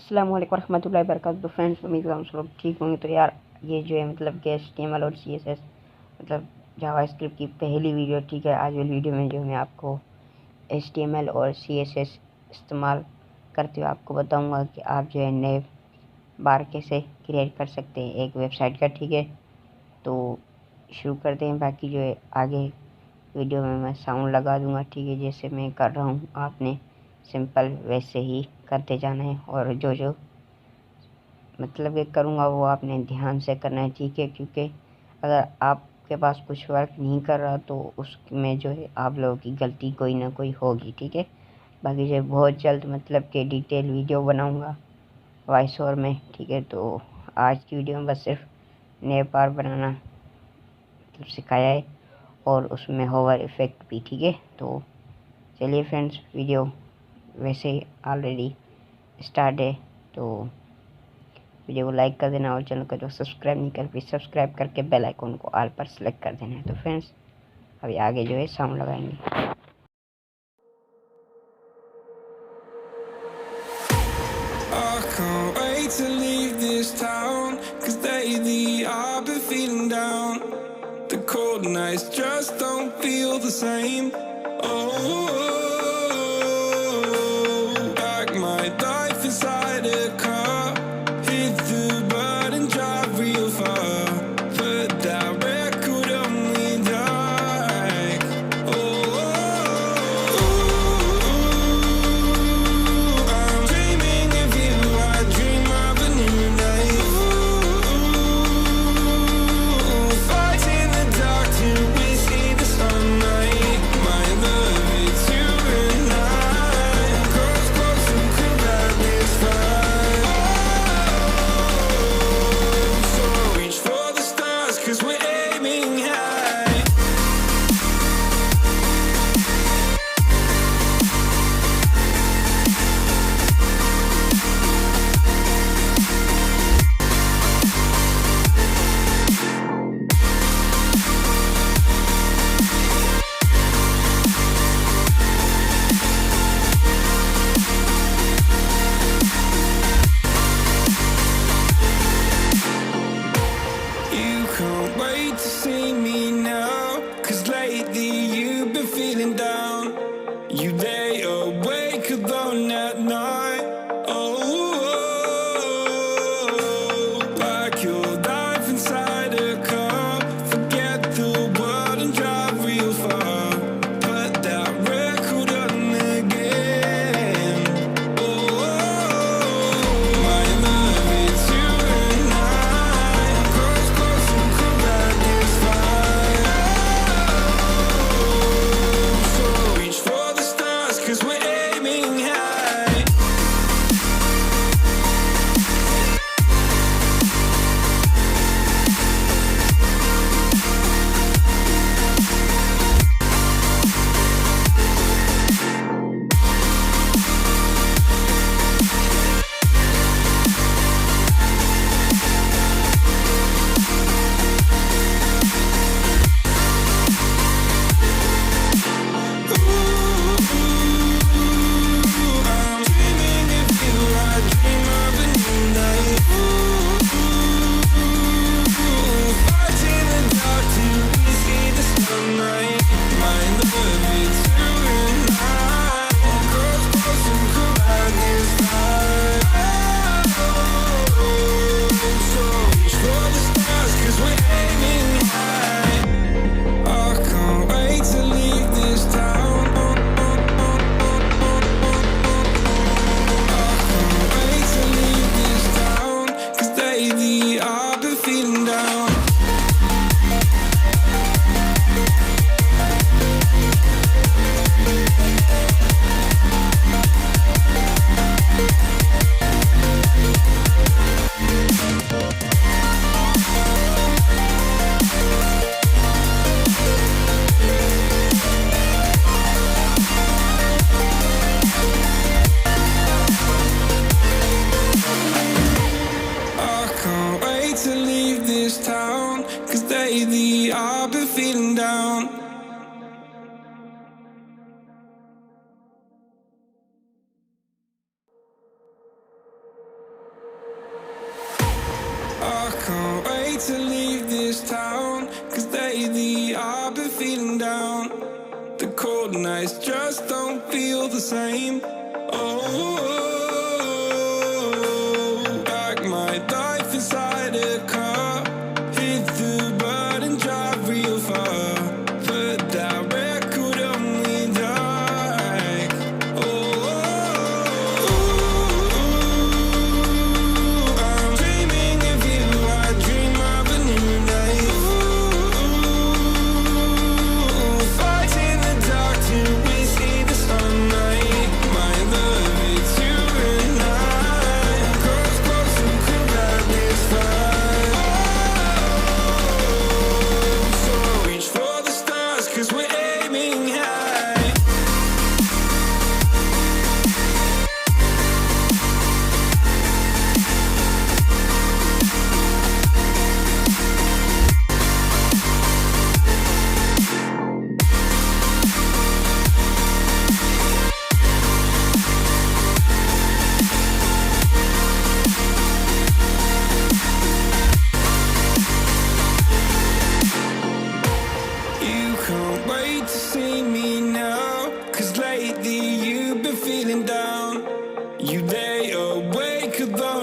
अस्सलाम वालेकुम रहमतुल्लाहि वबरकातुहू। तो फ्रेंड्स, उम्मीद करता हूँ सब लोग ठीक होंगे। तो यार ये जो है मतलब कि HTML और CSS मतलब जावास्क्रिप्ट की पहली वीडियो, ठीक है। आज वाली वीडियो में जो मैं आपको HTML और CSS इस्तेमाल करते हुए आपको बताऊंगा कि आप जो है नेव बार कैसे क्रिएट कर सकते हैं एक वेबसाइट का, ठीक है। तो शुरू करते हैं। बाकी जो है आगे वीडियो में मैं साउंड लगा दूंगा, ठीक है। जैसे मैं कर रहा हूँ आपने सिंपल वैसे ही करते जाना है, और जो जो मतलब ये करूँगा वो आपने ध्यान से करना है, ठीक है। क्योंकि अगर आपके पास कुछ वर्क नहीं कर रहा तो उसमें जो है आप लोगों की गलती कोई ना कोई होगी, ठीक है। बाकी जो है बहुत जल्द मतलब कि डिटेल वीडियो बनाऊँगा वॉइस ओवर में, ठीक है। तो आज की वीडियो में बस सिर्फ नेवबार बनाना मतलब सिखाया है, और उसमें होवर इफ़ेक्ट भी, ठीक है। तो चलिए फ्रेंड्स, वीडियो वैसे ऑलरेडी स्टार्ट है, तो वीडियो को लाइक कर देना, और चैनल को जो सब्सक्राइब नहीं कर प्लीज़ सब्सक्राइब करके बेल आइकन को ऑल पर सेलेक्ट कर देना है। तो फ्रेंड्स अभी आगे जो है साउंड लगाएंगे। I can't wait to leave this town, 'cause lately I've been feeling down. The cold nights just don't feel the same. Oh, like my life inside a car. Hit the button, drive real far. Put that record on me like, oh, I'm dreaming of you. I dream of a new life. Fight in the dark till we see the sunlight. My love, it's you and I. Close, close, and could that this far? nights just don't feel the same. Oh, like my life inside a car. Hit the button, drive real far. Put that record on me like. Oh, I'm dreaming of you. I dream of a new night. Fight in the dark till we see the sunlight. My love, it's you and I. Close, close, who could have this fight? So reach for the stars, 'cause we're aiming high. You can't wait to see me now, 'cause lately you've been feeling down. You lay awake alone